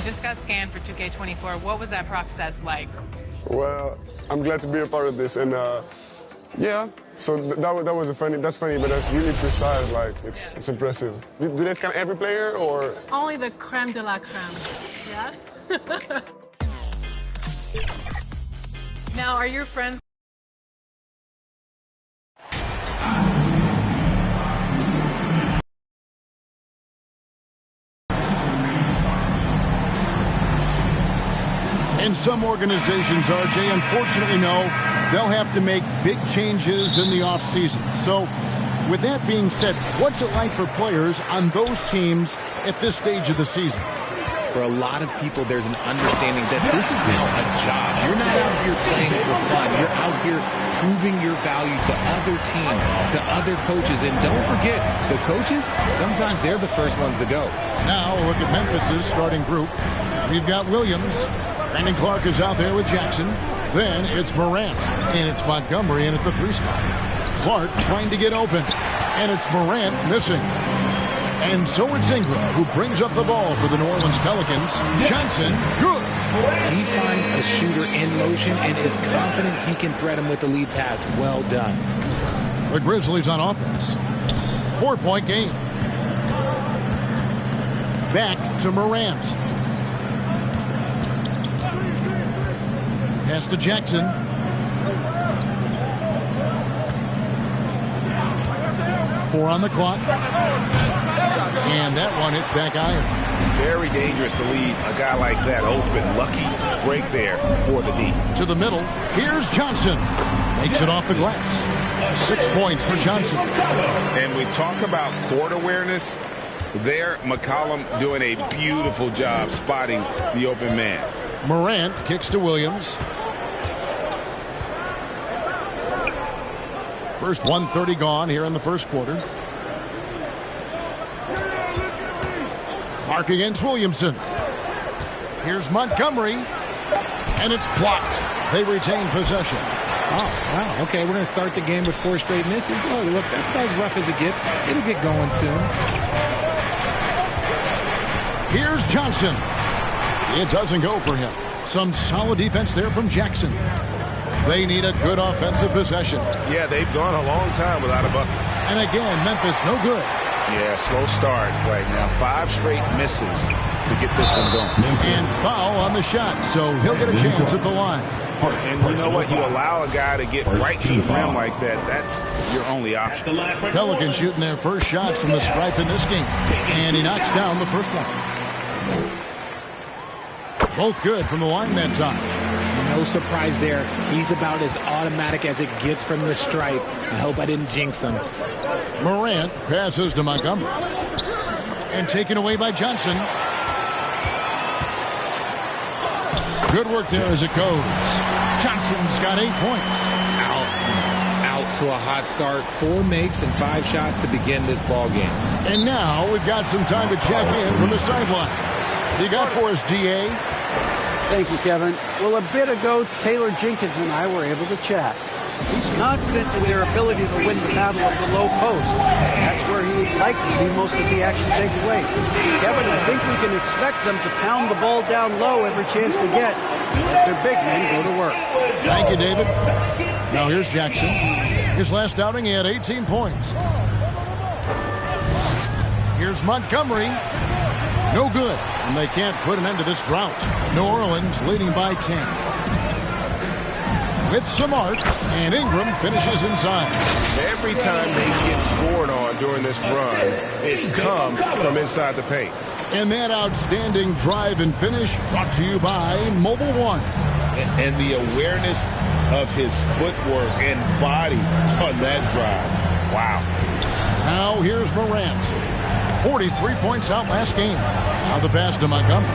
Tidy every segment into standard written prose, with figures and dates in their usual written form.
You just got scanned for 2K24. What was that process like? Well, I'm glad to be a part of this, and yeah. So that's funny, but that's really precise. Like it's impressive. Do they scan every player or? Only the creme de la creme. Yeah. Now, are your friends? And some organizations, RJ, unfortunately know they'll have to make big changes in the offseason. So, with that being said, what's it like for players on those teams at this stage of the season? For a lot of people, there's an understanding that this is now a job. You're not out here playing for fun. You're out here proving your value to other teams, to other coaches. And don't forget, the coaches, sometimes they're the first ones to go. Now, look at Memphis's starting group. We've got Williams. Brandon Clark is out there with Jackson. Then it's Morant. And it's Montgomery in at the 3 spot. Clark trying to get open. And it's Morant missing. And so it's Ingram who brings up the ball for the New Orleans Pelicans. Johnson, good. He finds a shooter in motion and is confident he can thread him with the lead pass. Well done. The Grizzlies on offense. 4-point game. Back to Morant. Pass to Jackson. Four on the clock. And that one hits back iron. Very dangerous to leave a guy like that open. Lucky break there for the D. To the middle. Here's Johnson. Makes it off the glass. 6 points for Johnson. And we talk about court awareness. There, McCollum doing a beautiful job spotting the open man. Morant kicks to Williams. First 1:30 gone here in the first quarter. Clark against Williamson. Here's Montgomery. And it's blocked. They retain possession. Oh, wow. Okay, we're going to start the game with 4 straight misses. Look, that's about as rough as it gets. It'll get going soon. Here's Johnson. It doesn't go for him. Some solid defense there from Jackson. They need a good offensive possession. Yeah, they've gone a long time without a bucket. And again, Memphis no good. Yeah, slow start right now. 5 straight misses to get this one going. And foul on the shot, so he'll get a chance at the line. And you know what? You allow a guy to get right to the rim like that, that's your only option. Pelicans shooting their first shots from the stripe in this game. And he knocks down the first one. Both good from the line that time. No surprise there. He's about as automatic as it gets from the stripe. I hope I didn't jinx him. Morant passes to Montgomery. And taken away by Johnson. Good work there as it goes. Johnson's got 8 points. Out to a hot start. 4 makes and 5 shots to begin this ball game. And now we've got some time to check in from the sideline. You got for us, D.A.? Thank you, Kevin. Well, a bit ago, Taylor Jenkins and I were able to chat. He's confident in their ability to win the battle of the low post. That's where he would like to see most of the action take place. Kevin, I think we can expect them to pound the ball down low every chance they get. Let their big men go to work. Thank you, David. Now here's Jackson. His last outing, he had 18 points. Here's Montgomery. No good, and they can't put an end to this drought. New Orleans leading by 10. With some arc, and Ingram finishes inside. Every time they get scored on during this run, it's come from inside the paint. And that outstanding drive and finish brought to you by Mobile One. And the awareness of his footwork and body on that drive. Wow. Now here's Morant. 43 points out last game. Now the pass to Montgomery.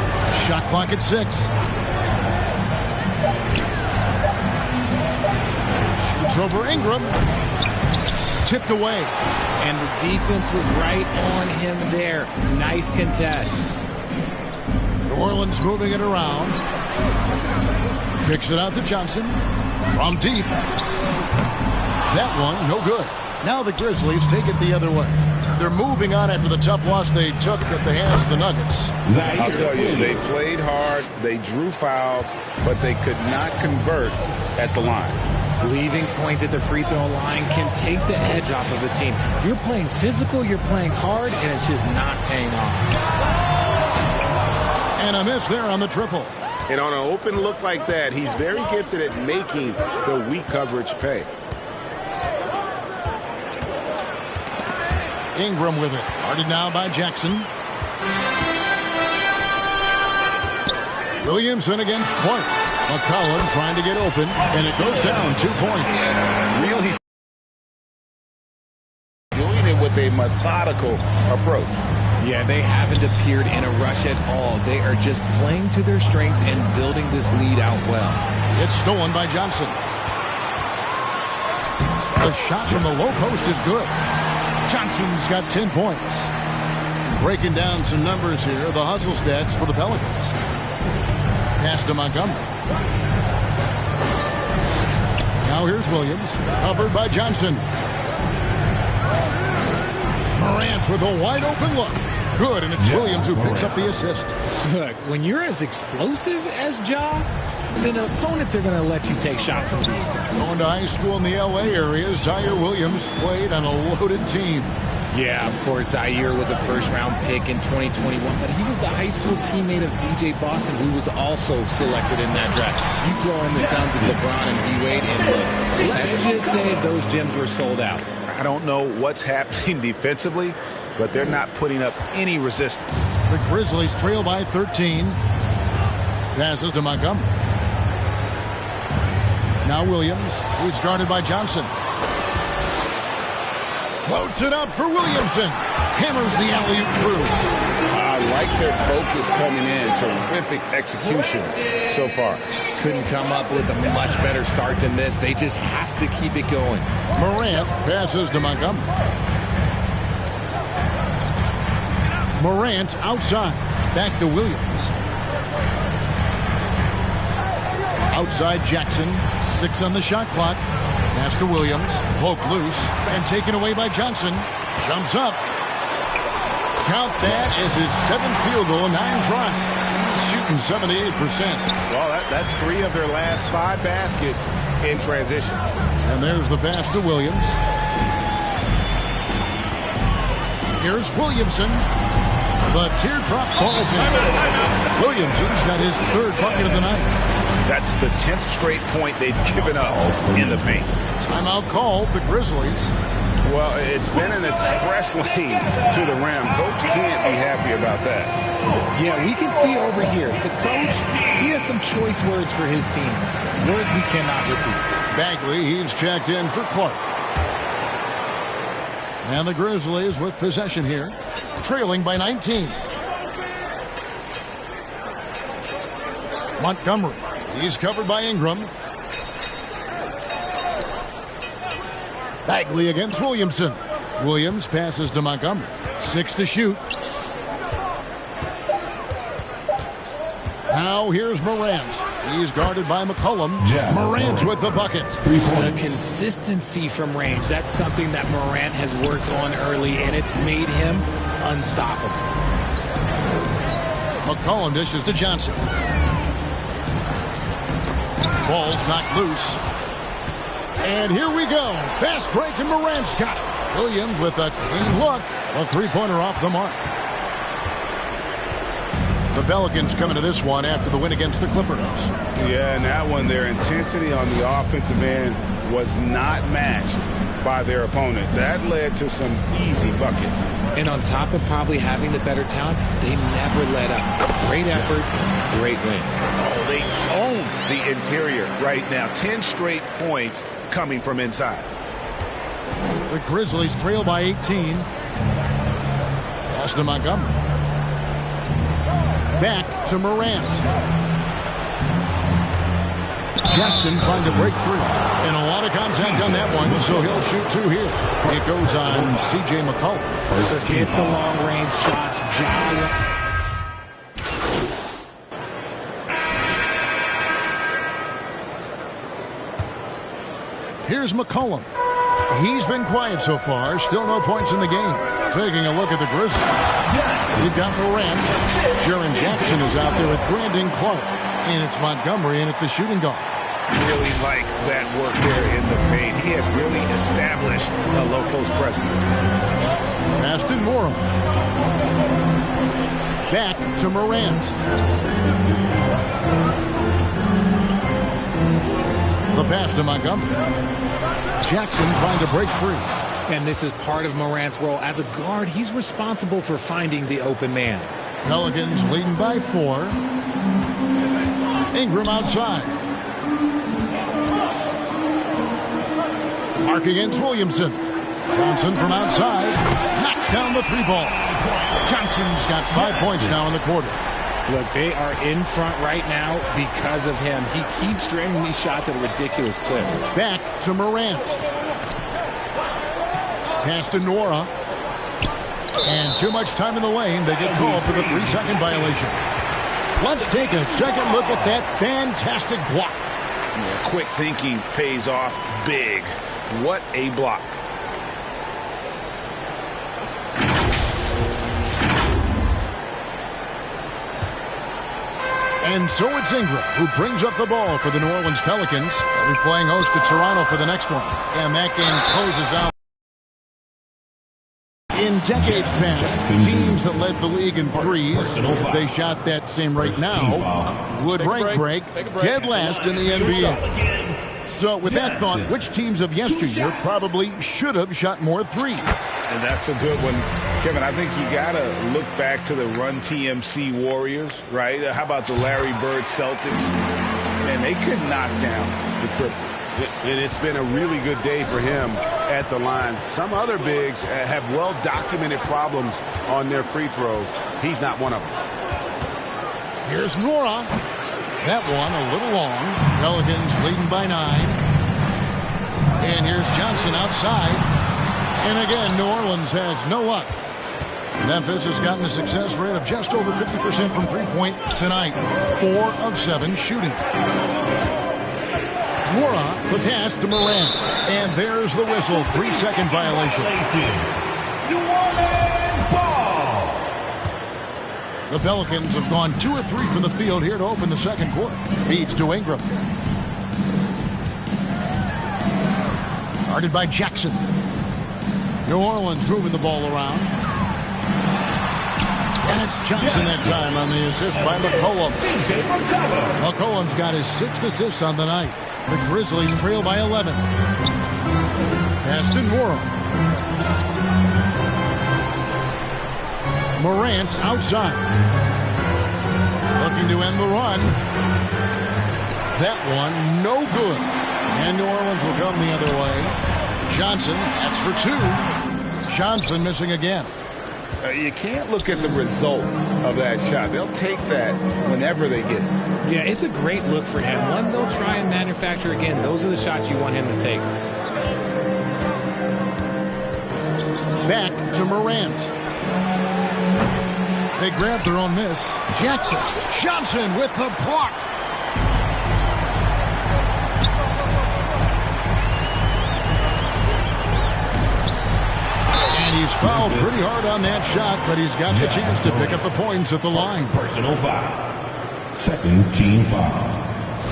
Shot clock at 6. Shoots over Ingram. Tipped away. And the defense was right on him there. Nice contest. New Orleans moving it around. Picks it out to Johnson. From deep. That one, no good. Now the Grizzlies take it the other way. They're moving on after the tough loss they took at the hands of the Nuggets. I'll tell you, they played hard, they drew fouls, but they could not convert at the line. Leaving points at the free throw line can take the edge off of a team. You're playing physical, you're playing hard, and it's just not paying off. And a miss there on the triple. And on an open look like that, he's very gifted at making the weak coverage pay. Ingram with it. Guarded now by Jackson. Williamson against Clark. McCollum trying to get open, and it goes down 2 points. Really doing it with a methodical approach. Yeah, they haven't appeared in a rush at all. They are just playing to their strengths and building this lead out well. It's stolen by Johnson. The shot from the low post is good. Johnson's got 10 points. Breaking down some numbers here, the hustle stats for the Pelicans. Pass to Montgomery. Now here's Williams, covered by Johnson. Morant with a wide open look. Good, and it's Williams who picks up the assist. Look, when you're as explosive as Ja, then opponents are going to let you take shots from you. Going to high school in the L.A. area, Zaire Williams played on a loaded team. Yeah, of course, Zaire was a first-round pick in 2021, but he was the high school teammate of B.J. Boston, who was also selected in that draft. You throw in the sons of LeBron and D-Wade, and look, let's just say those gyms were sold out. I don't know what's happening defensively, but they're not putting up any resistance. The Grizzlies trail by 13. Passes to Montgomery. Now Williams, who's guarded by Johnson. Floats it up for Williamson. Hammers the alley-oop through. I like their focus coming in. Terrific execution so far. Couldn't come up with a much better start than this. They just have to keep it going. Morant passes to Montgomery. Morant outside. Back to Williams. Outside Jackson. 6 on the shot clock. Pass to Williams. Poke loose. And taken away by Johnson. Jumps up. Count that as his 7th field goal, 9 tries. Shooting 78%. Well, that's 3 of their last 5 baskets in transition. And there's the pass to Williams. Here's Williamson. The teardrop falls in. Williamson's got his 3rd bucket of the night. That's the 10th straight point they've given up in the paint. Timeout called, the Grizzlies. Well, it's been an express lane to the rim. Coach can't be happy about that. Yeah, we can see over here. The coach, he has some choice words for his team. Words we cannot repeat. Bagley, he's checked in for Clark. And the Grizzlies with possession here, trailing by 19. Montgomery, he's covered by Ingram. Bagley against Williamson. Williams passes to Montgomery. 6 to shoot. Now here's Morant. He's guarded by McCollum. Morant with the bucket. The consistency from range, that's something that Morant has worked on early, and it's made him unstoppable. McCollum dishes to Johnson. Ball's knocked loose. And here we go. Fast break, and Morant's got it. Williams with a clean look. A 3-pointer off the mark. The Pelicans coming to this one after the win against the Clippers. Yeah, and that one, their intensity on the offensive end was not matched by their opponent. That led to some easy buckets. And on top of probably having the better talent, they never let up. Great effort, great win. Oh, they owned the interior right now. 10 straight points coming from inside. The Grizzlies trail by 18. Pass to Montgomery. Back to Morant. Jackson trying to break free. And a lot of contact on that one, so he'll shoot 2 here. It goes on C.J. McCollum. Hit the long-range shots. Here's McCollum. He's been quiet so far. Still no points in the game. Taking a look at the Grizzlies. We've got Morant. Jaren Jackson is out there with Brandon Clark. And it's Montgomery in at the shooting guard. Really like that work there in the paint. He has really established a low post presence. Aston Moore. Back to Morant. The pass to Montgomery. Jackson trying to break free. And this is part of Morant's role. As a guard, he's responsible for finding the open man. Pelicans leading by 4. Ingram outside. Clark against Williamson. Johnson from outside. Knocks down the 3-ball. Johnson's got 5 points now in the quarter. Look, they are in front right now because of him. He keeps draining these shots at a ridiculous clip. Back to Morant. Pass to Nora. And too much time in the lane. They get called for the 3-second violation. Let's take a second look at that fantastic block. Yeah, quick thinking pays off big. What a block. And so it's Ingram who brings up the ball for the New Orleans Pelicans. They'll be playing host to Toronto for the next one. And that game closes out. In decades past, teams that led the league in threes, if they shot that same rate now, would break dead last in the NBA. So with that thought, which teams of yesteryear probably should have shot more threes? And that's a good one. Kevin, I think you got to look back to the Run TMC Warriors, right? How about the Larry Bird Celtics? And they could knock down the triple. And it's been a really good day for him at the line. Some other bigs have well-documented problems on their free throws. He's not one of them. Here's Nora. That one a little long. Pelicans leading by 9. And here's Johnson outside. And again, New Orleans has no luck. Memphis has gotten a success rate of just over 50% from three-point tonight. 4 of 7 shooting. Nora, the pass to Morant. And there's the whistle. 3-second violation. The Pelicans have gone 2 of 3 from the field here to open the second quarter. Feeds to Ingram. Guarded by Jackson. New Orleans moving the ball around. And it's Johnson that time on the assist by McCollum. McCollum's got his 6th assist on the night. The Grizzlies trail by 11. Aston Moore. Morant outside. Looking to end the run. That one no good. And New Orleans will come the other way. Johnson, that's for 2. Johnson missing again. You can't look at the result of that shot. They'll take that whenever they get it. Yeah, it's a great look for him. One they'll try and manufacture again. Those are the shots you want him to take. Back to Morant. They grab their own miss. Jackson. Johnson with the block. And he's fouled pretty hard on that shot, but he's got the chance to pick up the points at the line. Personal foul. Second team foul.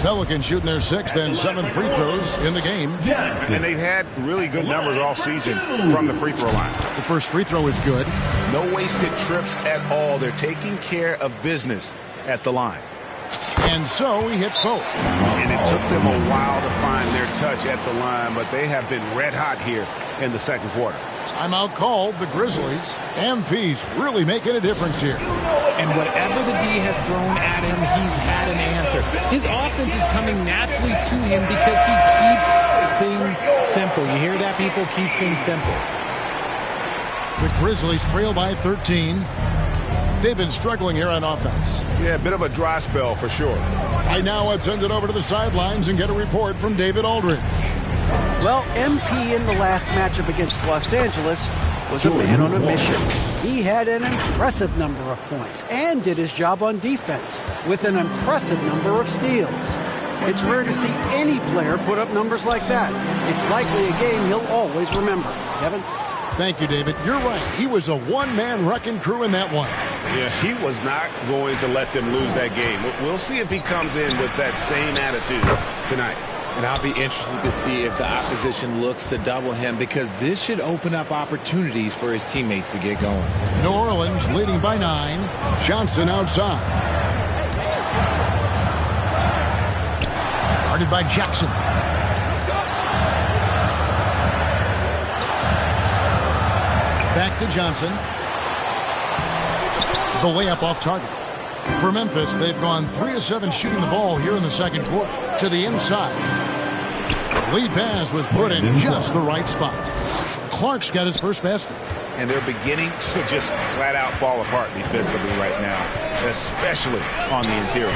Pelicans shooting their 6th and 7th free throws in the game. And they've had really good numbers all season from the free throw line. The first free throw is good. No wasted trips at all. They're taking care of business at the line. And so he hits both. And it took them a while to find their touch at the line, but they have been red hot here in the second quarter. Timeout called. The Grizzlies. MP's really making a difference here. And whatever the D has thrown at him, he's had an answer. His offense is coming naturally to him because he keeps things simple. You hear that, people? Keeps things simple. The Grizzlies trail by 13. They've been struggling here on offense. Yeah, a bit of a dry spell for sure. Right now, let's send it over to the sidelines and get a report from David Aldridge. Well, MP in the last matchup against Los Angeles was a man on a mission. He had an impressive number of points and did his job on defense with an impressive number of steals. It's rare to see any player put up numbers like that. It's likely a game he'll always remember. Kevin? Thank you, David. You're right. He was a one-man wrecking crew in that one. Yeah, he was not going to let them lose that game. We'll see if he comes in with that same attitude tonight. And I'll be interested to see if the opposition looks to double him, because this should open up opportunities for his teammates to get going. New Orleans leading by 9. Johnson outside. Guarded by Jackson. Back to Johnson. The layup off target. For Memphis, they've gone 3 of 7 shooting the ball here in the second quarter. To the inside. Lead pass was put in just the right spot. Clark's got his first basket. And they're beginning to just flat out fall apart defensively right now, especially on the interior.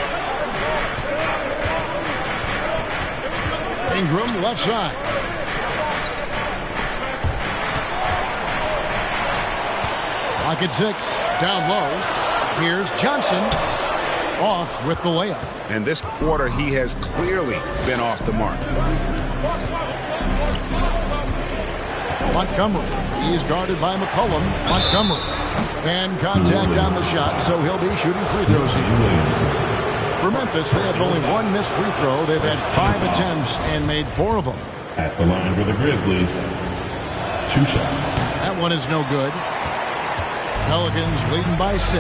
Ingram left side. Clock at 6. Down low. Here's Johnson. Off with the layup. And this quarter, he has clearly been off the mark. Montgomery. He is guarded by McCollum. Montgomery. And contact on the shot, so he'll be shooting free throws here. For Memphis, they have only 1 missed free throw. They've had 5 attempts and made 4 of them. At the line for the Grizzlies, 2 shots. That one is no good. Pelicans leading by 6.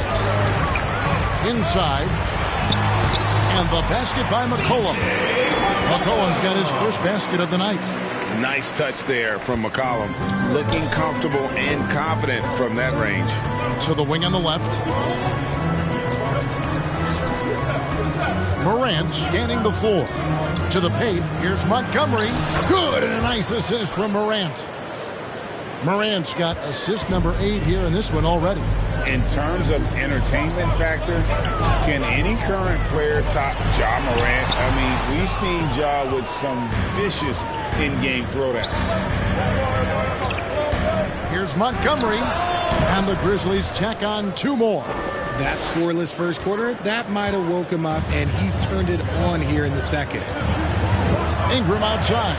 Inside. And the basket by McCollum. McCollum's got his first basket of the night. Nice touch there from McCollum. Looking comfortable and confident from that range. To the wing on the left. Morant scanning the floor. To the paint. Here's Montgomery. Good, and a nice assist from Morant. Morant's got assist number 8 here in this one already. In terms of entertainment factor, can any current player top Ja Morant? I mean, we've seen Ja with some vicious in-game throwdown. Here's Montgomery, and the Grizzlies tack on 2 more. That scoreless first quarter, that might have woke him up, and he's turned it on here in the second. Ingram outside.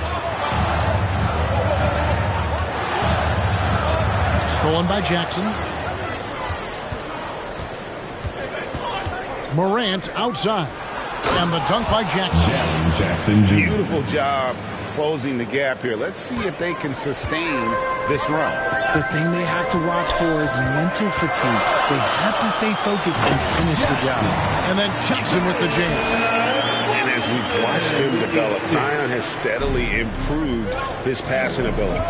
Stolen by Jackson. Morant outside. And the dunk by Jackson. Jackson Jr. Beautiful job closing the gap here. Let's see if they can sustain this run. The thing they have to watch for is mental fatigue. They have to stay focused and finish the job. And then Jackson with the jams. And as we've watched him develop, Zion has steadily improved his passing ability.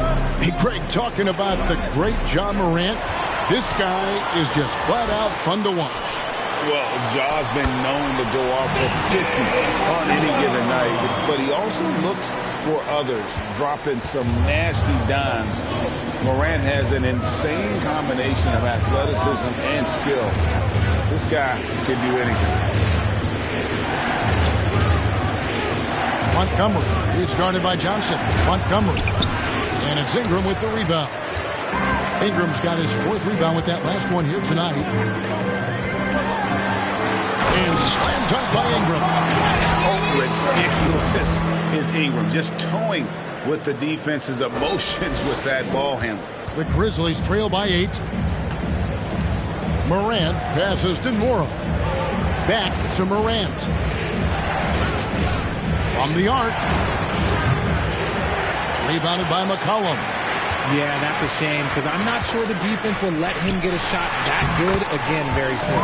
Hey, Greg, talking about the great Ja Morant, this guy is just flat out fun to watch. Well, Ja's been known to go off for 50 on any given night, but he also looks for others, dropping some nasty dimes. Morant has an insane combination of athleticism and skill. This guy can do anything. Montgomery is guarded by Johnson. Montgomery. And it's Ingram with the rebound. Ingram's got his 4th rebound with that last one here tonight. And slam dunk by Ingram. Oh, ridiculous is Ingram. Just towing with the defense's emotions with that ball handle. The Grizzlies trail by 8. Morant passes to Morrow. Back to Morant. From the arc. Rebounded by McCollum. Yeah, that's a shame, because I'm not sure the defense will let him get a shot that good again very soon.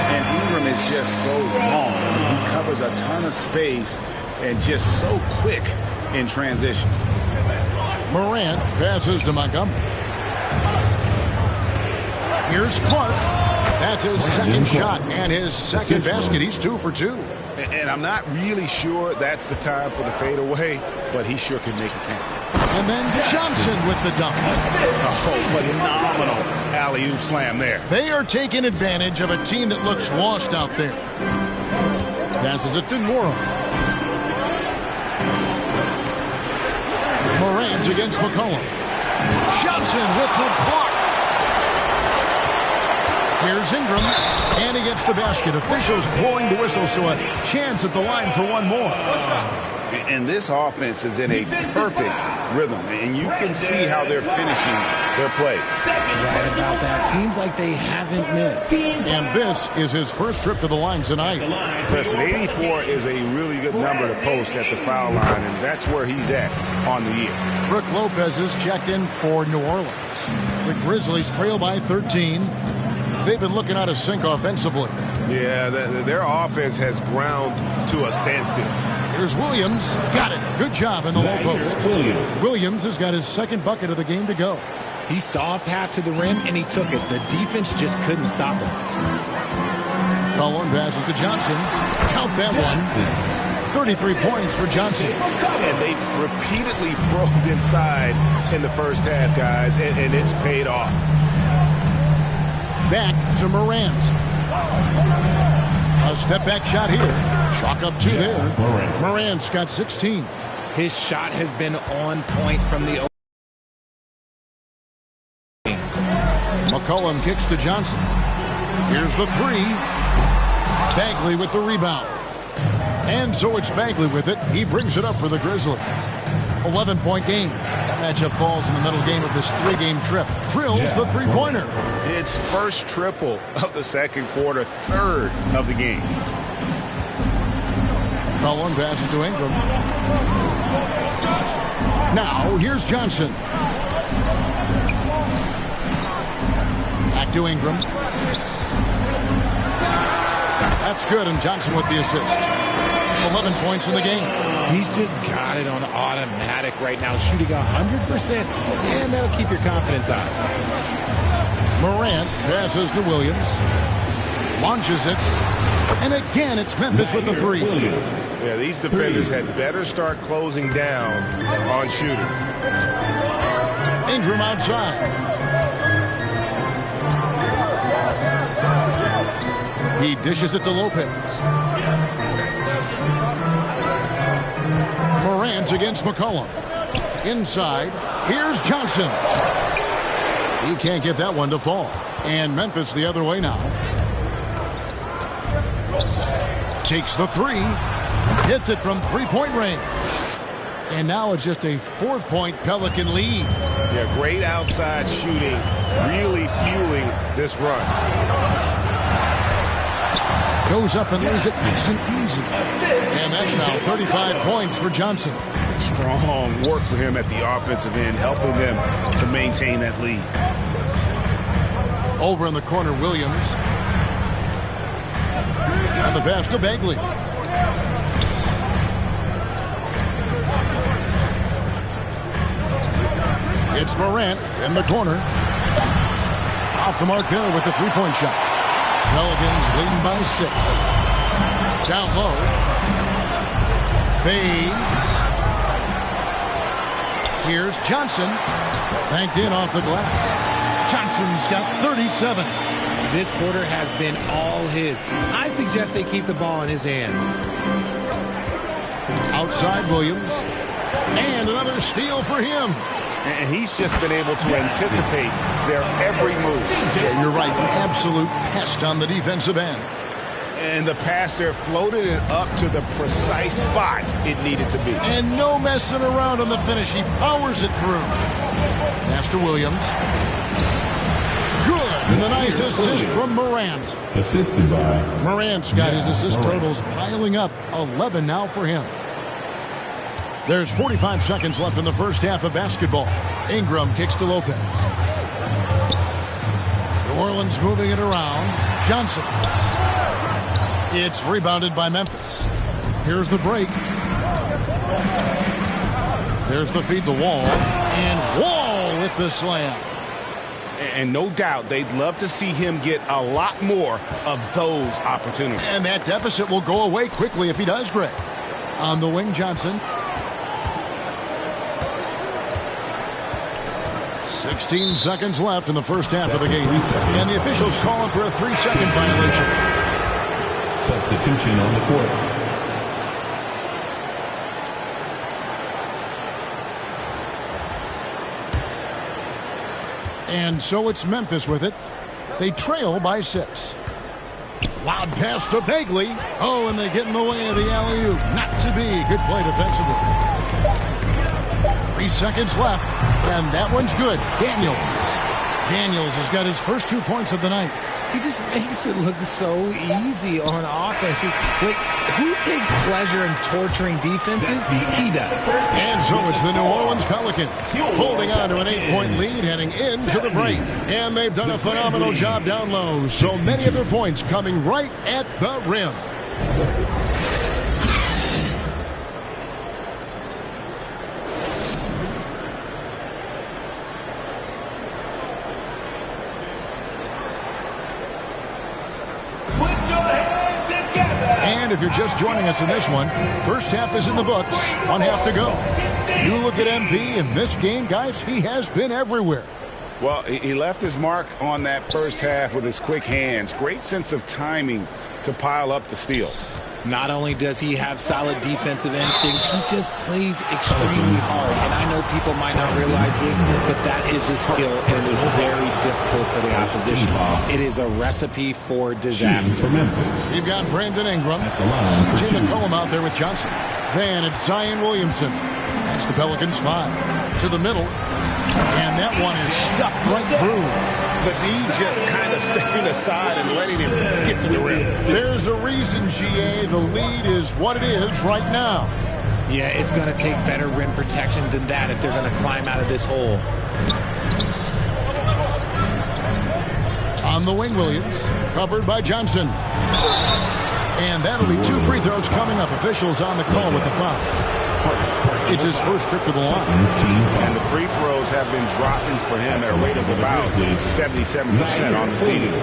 And Ingram is just so long. He covers a ton of space and just so quick in transition. Morant passes to Montgomery. Here's Clark. That's his second shot and his second basket. He's 2 for 2. And I'm not really sure that's the time for the fadeaway, but he sure can make it count. And then Johnson with the dunk. Oh, phenomenal alley-oop slam there. They are taking advantage of a team that looks lost out there. Passes it to Morrow. Morant against McCollum. Johnson with the block. Here's Ingram, and he gets the basket. Officials blowing the whistle, so a chance at the line for one more. And this offense is in a perfect rhythm, and you can see how they're finishing their play. Right about that. Seems like they haven't missed. And this is his first trip to the line tonight. Listen, 84 is a really good number to post at the foul line, and that's where he's at on the year. Brook Lopez is checked in for New Orleans. The Grizzlies trail by 13. They've been looking out of sync offensively. Yeah, their offense has ground to a standstill. Here's Williams. Got it. Good job in the low post. Williams has got his second bucket of the game to go. He saw a path to the rim, and he took it. The defense just couldn't stop him. Cullen passes to Johnson. Count that one. 33 points for Johnson. And they've repeatedly probed inside in the first half, guys, and it's paid off. Back to Morant. A step-back shot here. Chalk up 2 there. Morant's got 16. His shot has been on point from the McCollum kicks to Johnson. Here's the 3. Bagley with the rebound. And so it's Bagley with it. He brings it up for the Grizzlies. 11-point game. That matchup falls in the middle game of this 3-game trip. Drills the three-pointer. It's first triple of the second quarter, third of the game. Cullen passes to Ingram. Now here's Johnson. Back to Ingram. That's good, and Johnson with the assist. 11 points in the game. He's just got it on automatic right now, shooting 100%, and that'll keep your confidence high. Morant passes to Williams. Launches it. And again, it's Memphis with the 3. Yeah, these defenders had better start closing down on shooting. Ingram outside. He dishes it to Lopez. Morant against McCollum. Inside. Here's Johnson. He can't get that one to fall. And Memphis the other way now. Takes the 3. Hits it from three-point range. And now it's just a 4-point Pelican lead. Yeah, great outside shooting. Really fueling this run. Goes up and lays it nice and easy. And that's now 35 points for Johnson. Strong work for him at the offensive end, helping them to maintain that lead. Over in the corner, Williams. And the pass to Bagley. It's Morant in the corner. Off the mark there with the three-point shot. Pelicans leading by 6. Down low. Fades. Here's Johnson. Banked in off the glass. Johnson's got 37. This quarter has been all his. I suggest they keep the ball in his hands. Outside Williams. And another steal for him. And he's just been able to anticipate their every move. Yeah, you're right. An absolute pest on the defensive end. And the pass there floated it up to the precise spot it needed to be. And no messing around on the finish. He powers it through. Pass to Williams. Good. And the nice assist from Morant. Assisted by Morant's got his assist totals piling up. 11 now for him. There's 45 seconds left in the first half of basketball. Ingram kicks to Lopez. New Orleans moving it around. Johnson. It's rebounded by Memphis. Here's the break. There's the feed to Wall. And Wall with the slam. And no doubt they'd love to see him get a lot more of those opportunities. And that deficit will go away quickly if he does, Greg. On the wing, Johnson. 16 seconds left in the first half of the game. And the officials calling for a 3-second violation. Substitution on the court. And so it's Memphis with it. They trail by 6. Loud pass to Bagley. Oh, and they get in the way of the alley-oop. Not to be. Good play defensively. 3 seconds left, and that one's good. Daniels has got his first 2 points of the night. He just makes it look so easy on offense. Like, who takes pleasure in torturing defenses? He does. And so it's the New Orleans Pelicans holding on to an 8-point lead heading into the break. And they've done a phenomenal job down low. So many of their points coming right at the rim. And if you're just joining us in this one, first half is in the books, 1 half to go. You look at MP in this game, guys, he has been everywhere. Well, he left his mark on that first half with his quick hands. Great sense of timing to pile up the steals. Not only does he have solid defensive instincts, he just plays extremely hard. And I know people might not realize this, but that is a skill, and it is very difficult for the opposition. It is a recipe for disaster. You've got Brandon Ingram, C.J. McCollum out there with Johnson. Then it's Zion Williamson. That's the Pelicans 5. To the middle. And that one is stuffed right through. But he just kind of stepping aside and letting him get to the rim. There's a reason, GA. The lead is what it is right now. Yeah, it's going to take better rim protection than that if they're going to climb out of this hole. On the wing, Williams, covered by Johnson. And that'll be 2 free throws coming up. Officials on the call with the foul. It's his first trip to the line. And the free throws have been dropping for him at a rate of about 77% on the season.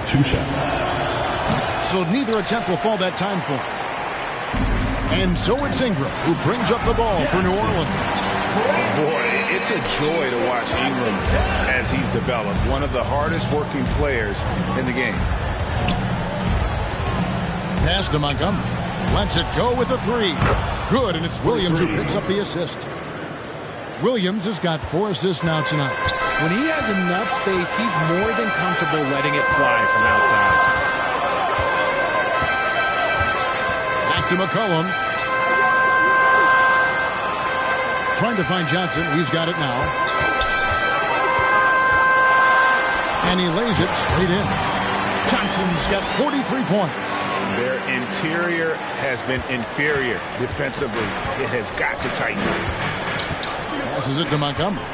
2 shots. So neither attempt will fall that time for him. And so it's Ingram who brings up the ball for New Orleans. Boy, it's a joy to watch Ingram as he's developed. One of the hardest working players in the game. Pass to Montgomery. Lets it go with a 3. Good, and it's Williams who picks up the assist. Williams has got 4 assists now tonight. When he has enough space, he's more than comfortable letting it fly from outside. Back to McCollum. Trying to find Johnson. He's got it now. And he lays it straight in. Johnson's got 43 points. Their interior has been inferior defensively. It has got to tighten. Passes it to Montgomery.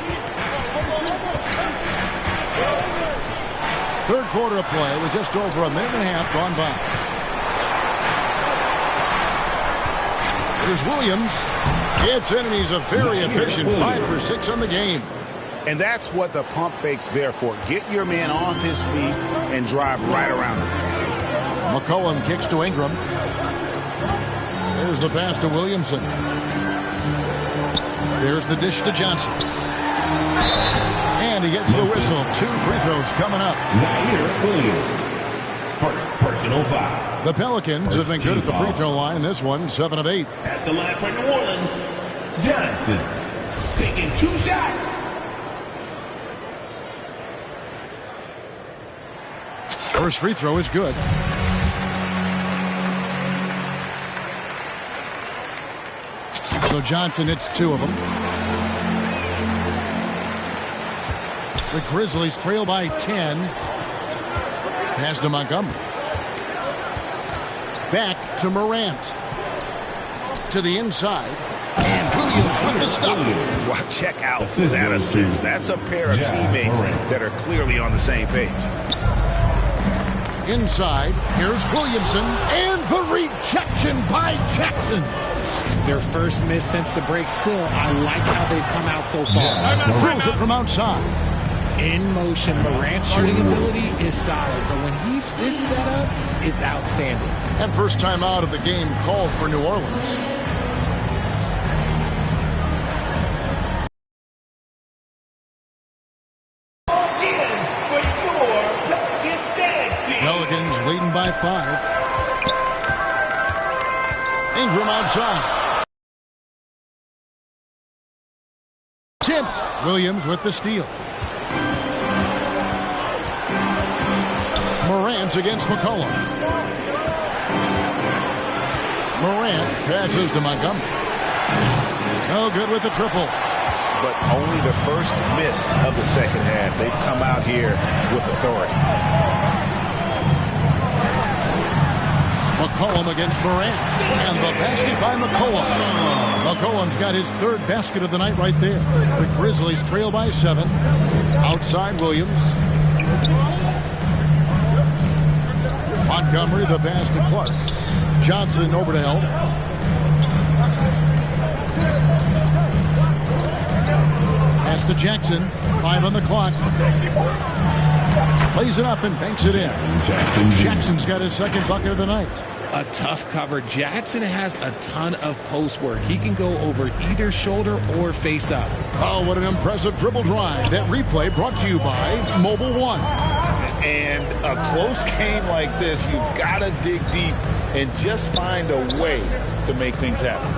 Third quarter of play with just over a minute and a half gone by. Here's Williams. It's in, and he's a very efficient 5 for 6 on the game. And that's what the pump fake's there for. Get your man off his feet and drive right around him. McCollum kicks to Ingram. There's the pass to Williamson. There's the dish to Johnson. And he gets the whistle. 2 free throws coming up. First personal foul. The Pelicans have been good at the free throw line. This one, 7 of 8. At the line for New Orleans, Johnson taking 2 shots. First free throw is good. So Johnson hits 2 of them. The Grizzlies trail by 10. Pass to Montgomery. Back to Morant. To the inside. And Williams with the stuff. Well, check out that assist. That's a pair of teammates that are clearly on the same page. Inside, here's Williamson, and the rejection by Jackson. Their first miss since the break. Still, I like how they've come out so far. Drills it from outside. In motion, Morant's shooting ability is solid, but when he's this set up, it's outstanding. And first time out of the game called for New Orleans. Pelicans leading by 5. Ingram outside. Tipped. Williams with the steal. Morant against McCollum. Morant passes to Montgomery. No good with the triple. But only the first miss of the second half. They've come out here with authority. McCollum against Morant. And the basket by McCollum. McCollum's got his third basket of the night right there. The Grizzlies trail by 7. Outside Williams. Montgomery, the pass to Clark. Johnson over to help. Pass to Jackson. 5 on the clock. Plays it up and banks it in. Jackson's got his second bucket of the night. A tough cover. Jackson has a ton of post work. He can go over either shoulder or face up. Oh, what an impressive dribble drive. That replay brought to you by Mobile One. And a close game like this, you've got to dig deep and just find a way to make things happen.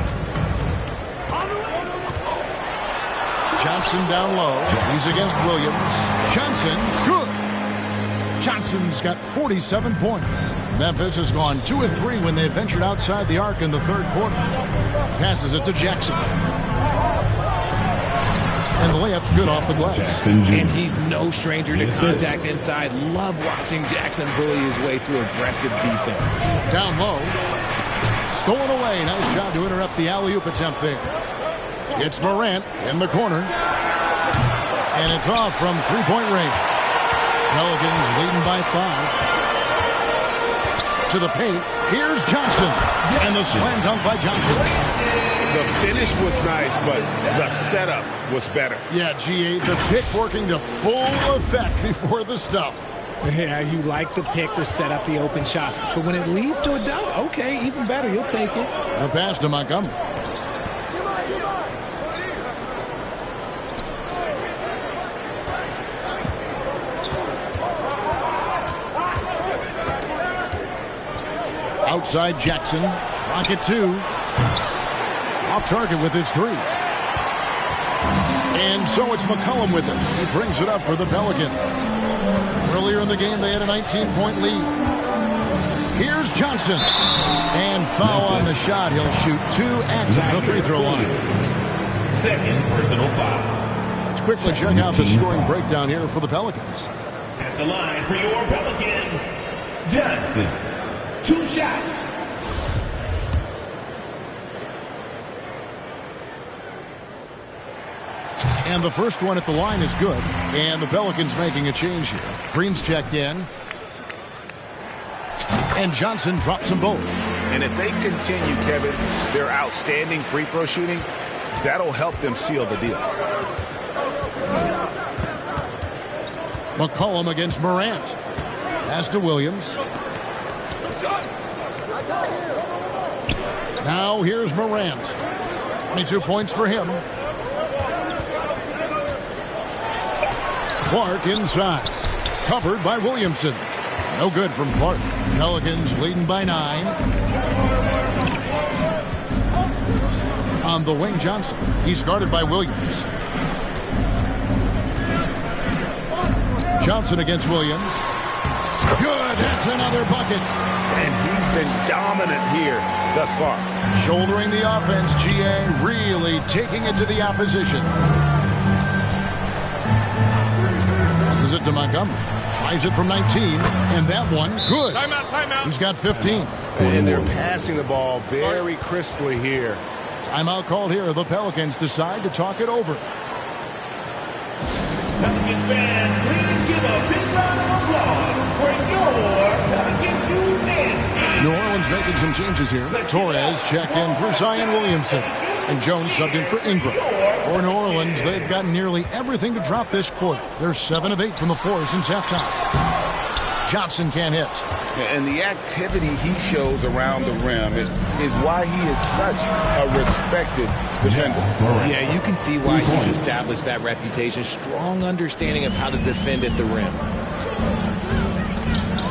Johnson down low. He's against Williams. Johnson, good. Johnson's got 47 points. Memphis has gone 2 of 3 when they ventured outside the arc in the third quarter. Passes it to Jackson. And the layup's good off the glass. And he's no stranger to contact inside. Love watching Jackson bully his way through aggressive defense. Down low. Stolen away. Nice job to interrupt the alley-oop attempt there. It's Morant in the corner. And it's off from three-point range. Pelicans leading by 5. To the paint. Here's Johnson. And the slam dunk by Johnson. The finish was nice, but the setup was better. Yeah, G8, the pick working to full effect before the stuff. Yeah, you like the pick to set up the open shot. But when it leads to a dunk, okay, even better. You'll take it. A pass to Montgomery. Outside Jackson. Rocket 2. Off target with his 3. And so it's McCollum with it. He brings it up for the Pelicans. Earlier in the game, they had a 19-point lead. Here's Johnson. And foul on the shot. He'll shoot 2 at the free throw line. Second personal foul. Let's quickly check out the scoring breakdown here for the Pelicans. At the line for your Pelicans, Johnson. 2 shots. And the first one at the line is good. And the Pelicans making a change here. Green's checked in. And Johnson drops them both. And if they continue, Kevin, their outstanding free throw shooting, that'll help them seal the deal. McCollum against Morant. Pass to Williams. Now here's Morant. 22 points for him. Clark inside. Covered by Williamson. No good from Clark. Pelicans leading by 9. On the wing, Johnson. He's guarded by Williams. Johnson against Williams. Good. That's another bucket. And he's been dominant here thus far. Shouldering the offense, GA. Really taking it to the opposition. Passes it to Montgomery. Tries it from 19. And that one, good. Timeout. He's got 15. And they're passing the ball very crisply here. Timeout called here. The Pelicans decide to talk it over. Pelicans fans, please give a big round of applause for your Pelicans unanimous. New Orleans making some changes here. Torres checked in for Zion Williamson. And Jones subbed in for Ingram. For New Orleans, they've got nearly everything to drop this quarter. They're 7 of 8 from the floor since halftime. Johnson can't hit. And the activity he shows around the rim is why he is such a respected defender. Yeah, you can see why he's established that reputation. Strong understanding of how to defend at the rim.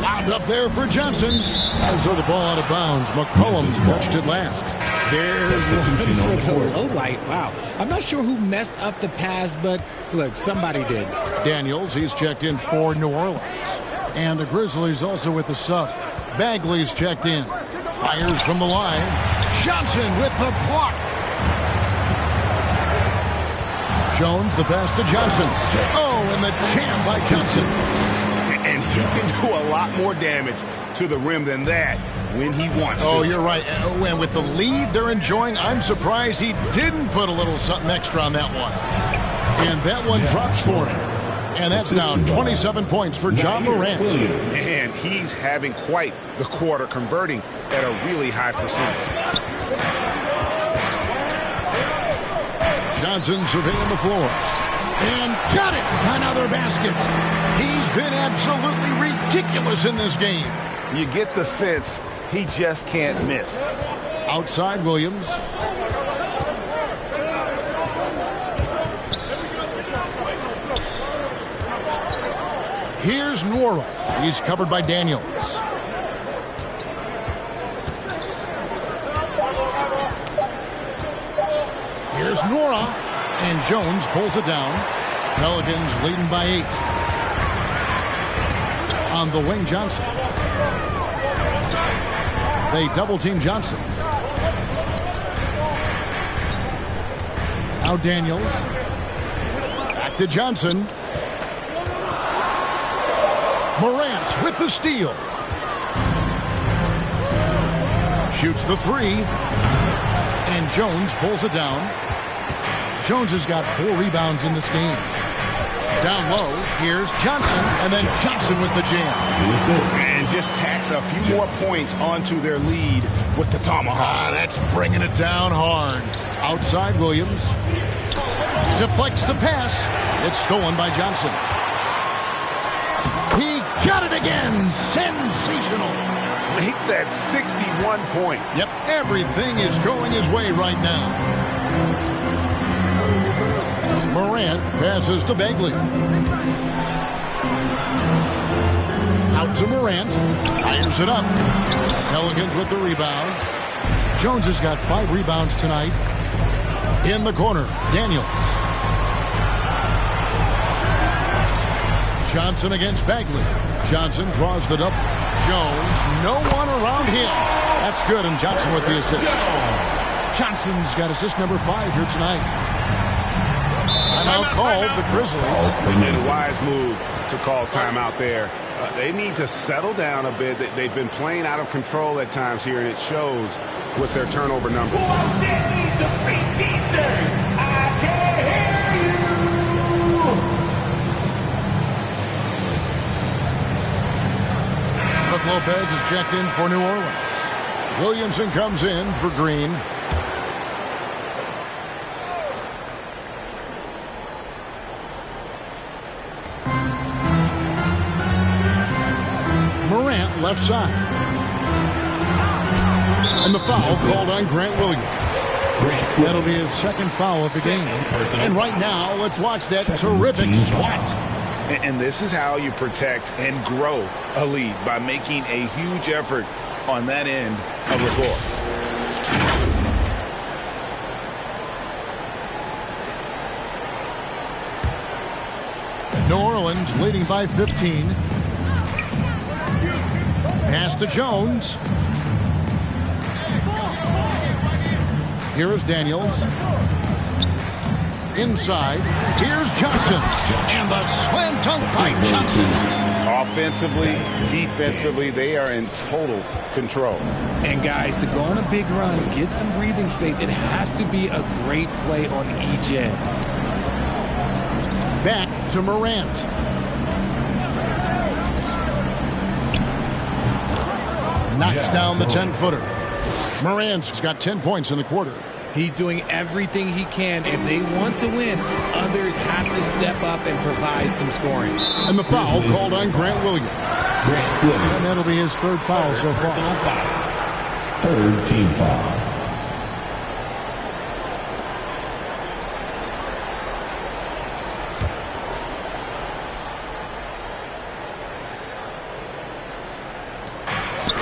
Lobbed up there for Johnson. And so the ball out of bounds. McCollum touched it last. There's one for the low light. Wow. I'm not sure who messed up the pass, but look, somebody did. Daniels, he's checked in for New Orleans. And the Grizzlies also with the sub. Bagley's checked in. Fires from the line. Johnson with the block. Jones, the pass to Johnson. Oh, and the jam by Johnson. And he can do a lot more damage to the rim than that when he wants to. Oh, you're right. And with the lead they're enjoying, I'm surprised he didn't put a little something extra on that one. And that one drops for him. And that's down 27 points for Ja Morant. And he's having quite the quarter, converting at a really high percentage. Johnson surveying the floor. And got it! Another basket. He's been absolutely ridiculous in this game. You get the sense he just can't miss. Outside Williams. Here's Nora. He's covered by Daniels. Here's Nora. And Jones pulls it down. Pelicans leading by 8. On the wing, Johnson. They double-team Johnson. Now Daniels. Back to Johnson. Morant with the steal. Shoots the 3. And Jones pulls it down. Jones has got 4 rebounds in this game. Down low, here's Johnson, and then Johnson with the jam. And just tacks a few more points onto their lead with the tomahawk. That's bringing it down hard. Outside Williams. Deflects the pass. It's stolen by Johnson. He got it again. Sensational. Make that 61 points. Yep, everything is going his way right now. Morant passes to Bagley. Out to Morant. Fires it up. Pelicans with the rebound. Jones has got 5 rebounds tonight. In the corner, Daniels. Johnson against Bagley. Johnson draws the double. Jones, no one around him. That's good, and Johnson with the assist. Johnson's got assist number 5 here tonight. Timeout called the Grizzlies. And a wise move to call timeout there. They need to settle down a bit. They've been playing out of control at times here, and it shows with their turnover numbers. Brook Lopez is checked in for New Orleans. Williamson comes in for Green. Morant left side. And the foul called on Grant Williams. That'll be his second foul of the game. And right now, let's watch that terrific swat. And this is how you protect and grow a lead, by making a huge effort on that end of the floor. New Orleans leading by 15. Pass to Jones. Here is Daniels. Inside. Here's Johnson. And the slam dunk by Johnson. Offensively, defensively, they are in total control. And guys, to go on a big run, get some breathing space, it has to be a great play on each end. Back to Morant. Knocks down the 10-footer. Morant's got 10 points in the quarter. He's doing everything he can. If they want to win, others have to step up and provide some scoring. And the foul called on Grant Williams. And that'll be his 3rd foul so far. 3rd team foul.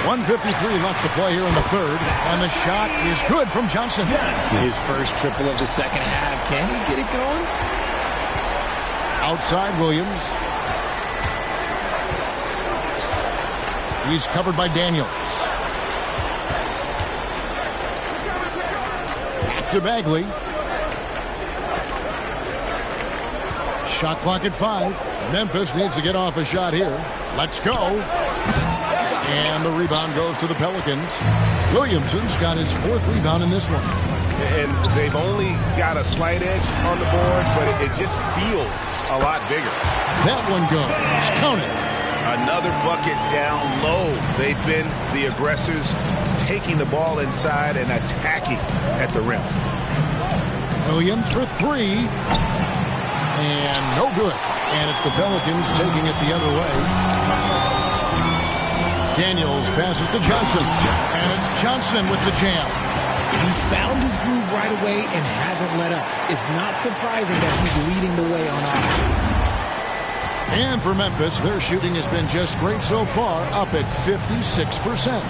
.153 left to play here in the 3rd, and the shot is good from Johnson. His first triple of the second half. Can he get it going? Outside Williams. He's covered by Daniels. Back to Bagley. Shot clock at 5. Memphis needs to get off a shot here. Let's go. And the rebound goes to the Pelicans. Williamson's got his 4th rebound in this one. And they've only got a slight edge on the boards, but it just feels a lot bigger. That one goes. Count it. Another bucket down low. They've been the aggressors, taking the ball inside and attacking at the rim. Williams for 3. And no good. And it's the Pelicans taking it the other way. Daniels passes to Johnson. And it's Johnson with the jam. He found his groove right away and hasn't let up. It's not surprising that he's leading the way on offense. And for Memphis, their shooting has been just great so far, up at 56%.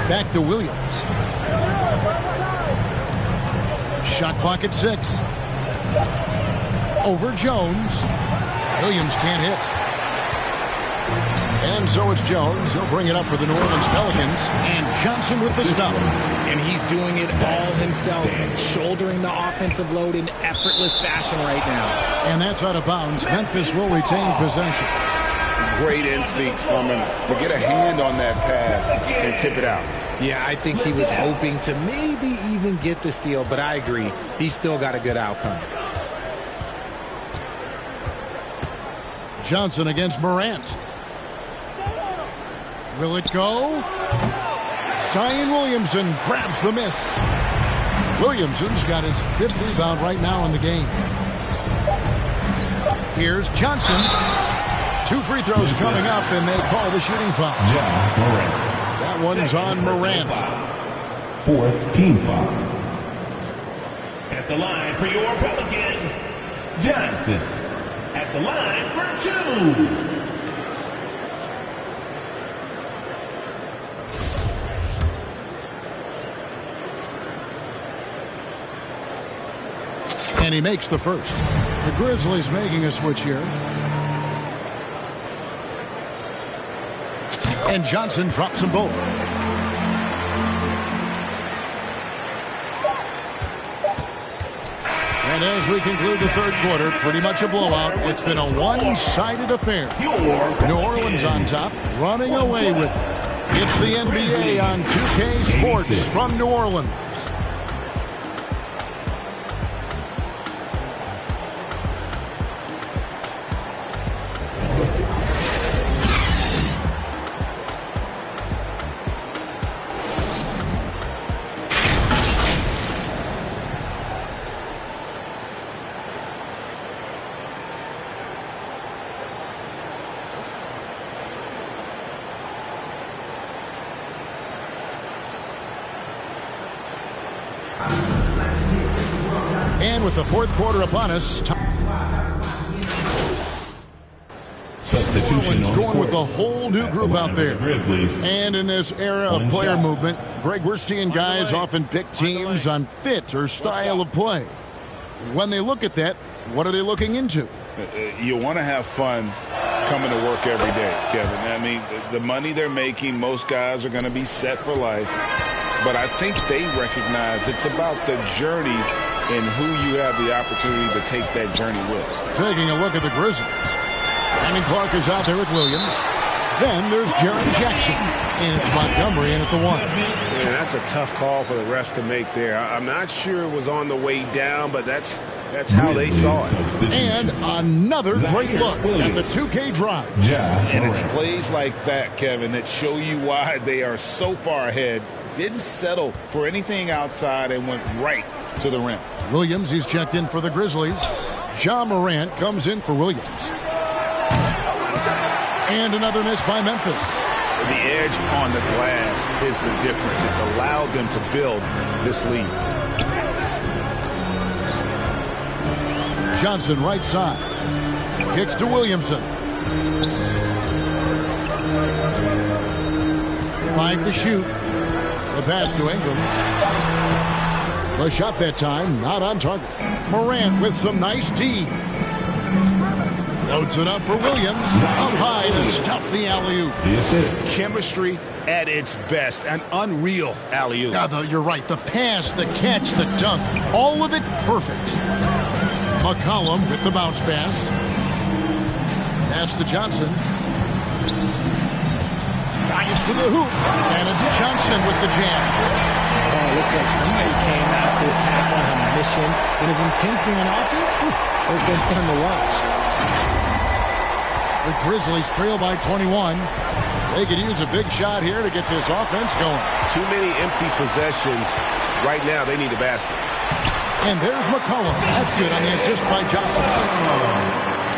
Back to Williams. Shot clock at 6. Over Jones. Williams can't hit. And so it's Jones. He'll bring it up for the New Orleans Pelicans. And Johnson with the stop. And he's doing it all himself, shouldering the offensive load in effortless fashion right now. And that's out of bounds. Memphis will retain possession. Great instincts from him to get a hand on that pass and tip it out. Yeah, I think he was hoping to maybe even get the steal, but I agree. He's still got a good outcome. Johnson against Morant. Will it go? Zion Williamson grabs the miss. Williamson's got his 5th rebound right now in the game. Here's Johnson. 2 free throws coming up, and they call the shooting foul. That one's on Morant. 4th team foul. At the line for your Pelicans, Johnson. At the line for 2. And he makes the first. The Grizzlies making a switch here. And Johnson drops them both. And as we conclude the 3rd quarter, pretty much a blowout. It's been a one-sided affair. New Orleans on top, running away with it. It's the NBA on 2K Sports from New Orleans. And with the 4th quarter upon us, Substitution going with a whole new group out there. And in this era of player movement, Greg, we're seeing guys often pick teams on fit or style of play. When they look at that, what are they looking into? You want to have fun coming to work every day, Kevin. I mean, the money they're making, most guys are going to be set for life. But I think they recognize it's about the journey and who you have the opportunity to take that journey with. Taking a look at the Grizzlies. Brandon Clark is out there with Williams. Then there's Jaren Jackson. And it's Montgomery in at the 1. Yeah, that's a tough call for the refs to make there. I'm not sure it was on the way down, but that's how they saw it. And another great look at the 2K drive. And it's plays like that, Kevin, that show you why they are so far ahead. Didn't settle for anything outside and went right to the rim. Williams, he's checked in for the Grizzlies. Ja Morant comes in for Williams. And another miss by Memphis. The edge on the glass is the difference. It's allowed them to build this lead. Johnson right side. Kicks to Williamson. 5 to shoot. The pass to Ingram. The shot that time, not on target. Morant with some nice D. Floats it up for Williams. Up high to stuff the alley-oop. Chemistry at its best. An unreal alley-oop. You're right. The pass, the catch, the dunk. All of it perfect. McCollum with the bounce pass. Pass to Johnson. Drives to the hoop. And it's Johnson with the jam. Oh, it looks like somebody came out this half on a mission. And his intensity on offense, it's been fun to watch. The Grizzlies trail by 21. They could use a big shot here to get this offense going. Too many empty possessions. Right now, they need a basket. And there's McCollum. That's good on the assist by Johnson.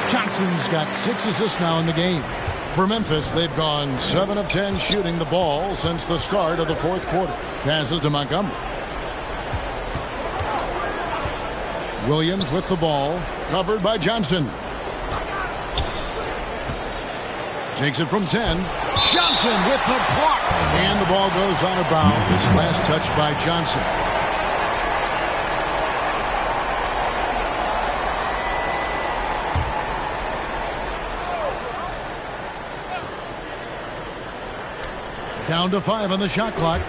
Johnson's got 6 assists now in the game. For Memphis, they've gone 7 of 10 shooting the ball since the start of the fourth quarter. Passes to Montgomery. Williams with the ball. Covered by Johnson. Takes it from 10. Johnson with the block. And the ball goes out of bounds. Last touch by Johnson. Down to 5 on the shot clock.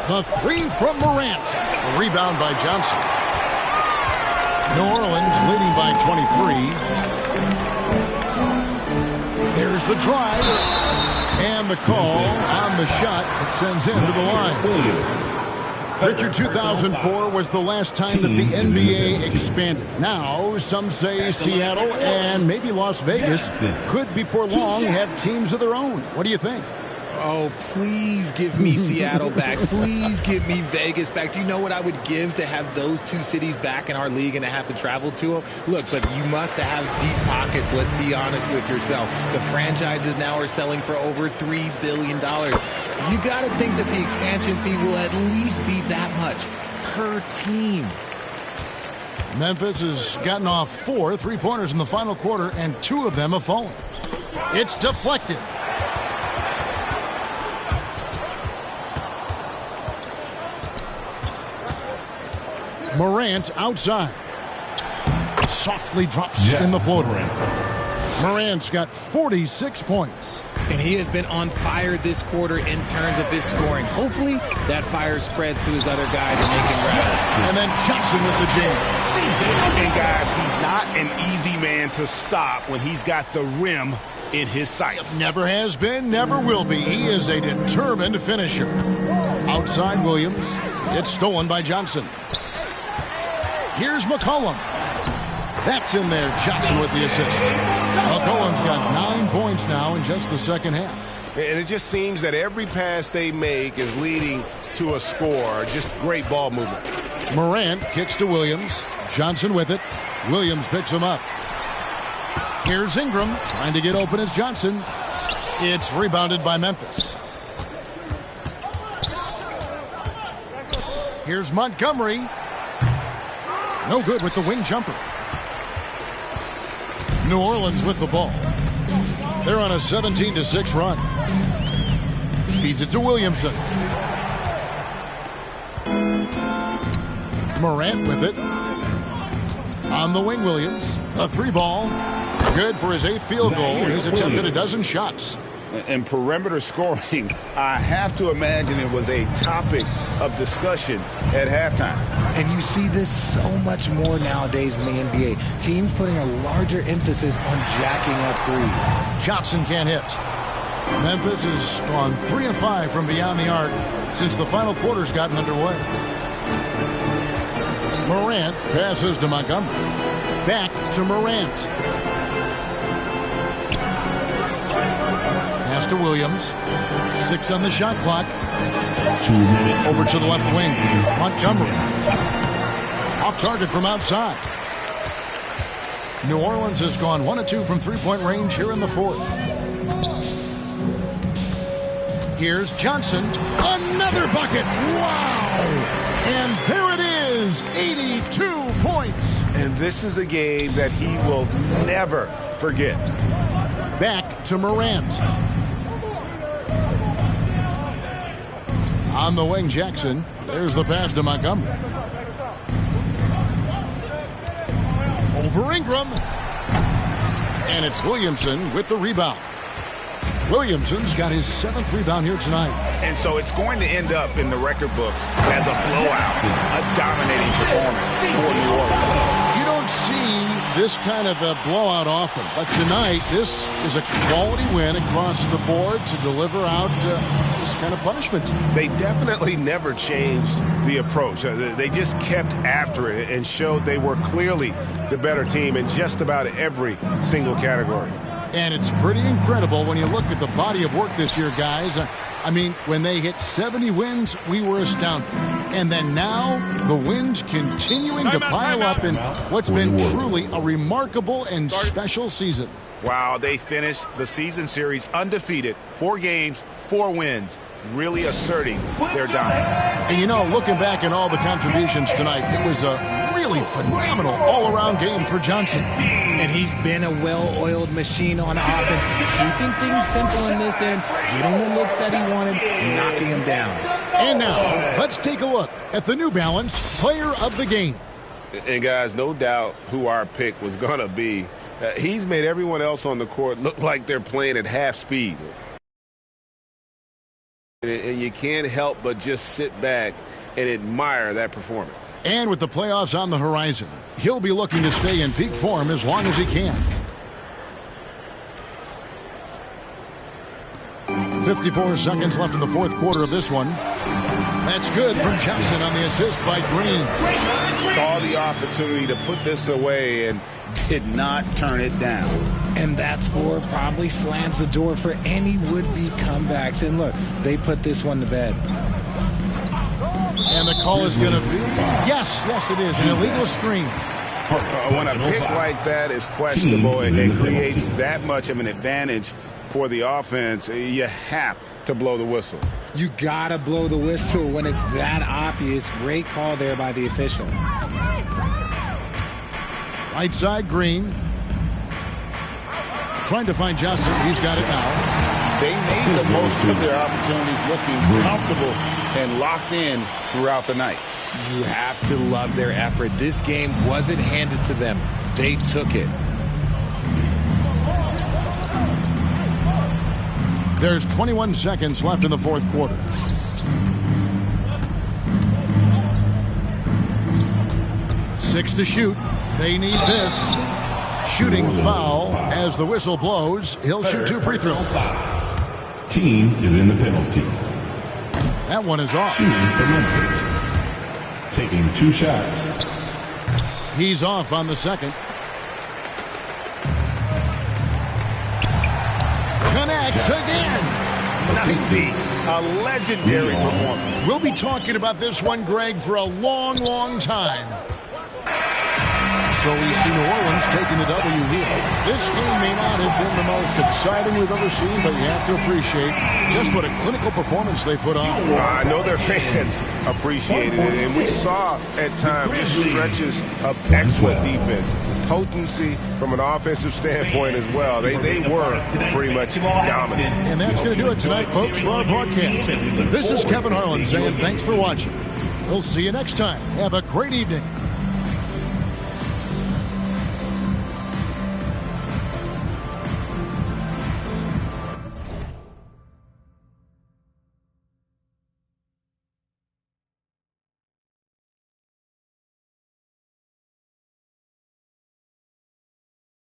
The 3 from Morant. A rebound by Johnson. New Orleans leading by 23. There's the drive. And the call on the shot that sends him to the line. Richard, 2004 was the last time that the NBA expanded. Now, some say Seattle and maybe Las Vegas could before long have teams of their own. What do you think? Oh, please give me Seattle back. Please give me Vegas back. Do you know what I would give to have those 2 cities back in our league and to have to travel to them? Look, but you must have deep pockets, let's be honest with yourself. The franchises now are selling for over $3 billion. You got to think that the expansion fee will at least be that much per team. Memphis has gotten off 4 3-pointers in the final quarter, and 2 of them have fallen. It's deflected. Morant outside. Softly drops in the floater. Morant's got 46 points. And he has been on fire this quarter in terms of his scoring. Hopefully, that fire spreads to his other guys and they can grab it. And then Johnson with the jam. And guys, he's not an easy man to stop when he's got the rim in his sights. Never has been, never will be. He is a determined finisher. Outside Williams. It's stolen by Johnson. Here's McCollum. That's in there. Johnson with the assist. McCollum's got 9 points now in just the second half. And it just seems that every pass they make is leading to a score. Just great ball movement. Morant kicks to Williams. Johnson with it. Williams picks him up. Here's Ingram trying to get open as Johnson. It's rebounded by Memphis. Here's Montgomery. No good with the wing jumper. New Orleans with the ball. They're on a 17-6 run. Feeds it to Williamson. Morant with it. On the wing, Williams. A 3-ball. Good for his 8th field goal. He's attempted a dozen shots. And perimeter scoring, I have to imagine it was a topic of discussion at halftime. And you see this so much more nowadays in the NBA. Teams putting a larger emphasis on jacking up threes. Johnson can't hit. Memphis has gone 3 of 5 from beyond the arc since the final quarter's gotten underway. Morant passes to Montgomery. Back to Morant. Pass to Williams. 6 on the shot clock. 2 minutes. Over to the left wing. Montgomery. Off target from outside. New Orleans has gone 1 of 2 from 3-point range here in the fourth. Here's Johnson. Another bucket. Wow. And there it is. 82 points. And this is a game that he will never forget. Back to Morant. On the wing, Jackson. There's the pass to Montgomery. Over Ingram. And it's Williamson with the rebound. Williamson's got his 7th rebound here tonight. And so it's going to end up in the record books as a blowout, a dominating performance for New Orleans. You don't see this kind of a blowout often, but tonight this is a quality win across the board to deliver out this kind of punishment. They definitely never changed the approach. They just kept after it and showed they were clearly the better team in just about every single category. And it's pretty incredible when you look at the body of work this year, guys. I mean, when they hit 70 wins, we were astounded. And then now, the wins continuing to pile up in what's been truly a remarkable and special season. Wow, they finished the season series undefeated. 4 games, 4 wins. Really asserting their dominance. And you know, looking back at all the contributions tonight, it was a really phenomenal all-around game for Johnson. And he's been a well-oiled machine on offense, keeping things simple in this end, getting the looks that he wanted, knocking him down. And now, let's take a look at the New Balance Player of the Game. And guys, no doubt who our pick was going to be. He's made everyone else on the court look like they're playing at half speed. And you can't help but just sit back and admire that performance. And with the playoffs on the horizon, he'll be looking to stay in peak form as long as he can. 54 seconds left in the 4th quarter of this one. That's good from Johnson on the assist by Green. Saw the opportunity to put this away and did not turn it down. And that score probably slams the door for any would-be comebacks. And look, they put this one to bed. And the call is going to be, yes, it is, an illegal screen. When a pick like that is questionable and it creates that much of an advantage for the offense, you have to blow the whistle. You got to blow the whistle when it's that obvious. Great call there by the official. Right side, Green. Trying to find Johnson. He's got it now. They made the most of their opportunities, looking comfortable and locked in throughout the night. You have to love their effort. This game wasn't handed to them. They took it. There's 21 seconds left in the 4th quarter. Six to shoot. They need this. Shooting foul as the whistle blows. He'll shoot 2 free throws. Team is in the penalty. That one is off. Taking 2 shots. He's off on the second. Connects again. Nice beat. A legendary performance. We'll be talking about this one, Greg, for a long, long time. So we see New Orleans taking the W here. This game may not have been the most exciting we've ever seen, but you have to appreciate just what a clinical performance they put on. I know their fans appreciated it, and we saw at times just stretches of excellent defense, potency from an offensive standpoint as well. They were pretty much dominant. And that's going to do it tonight, folks, for our broadcast. This is Kevin Harlan saying thanks for watching. We'll see you next time. Have a great evening.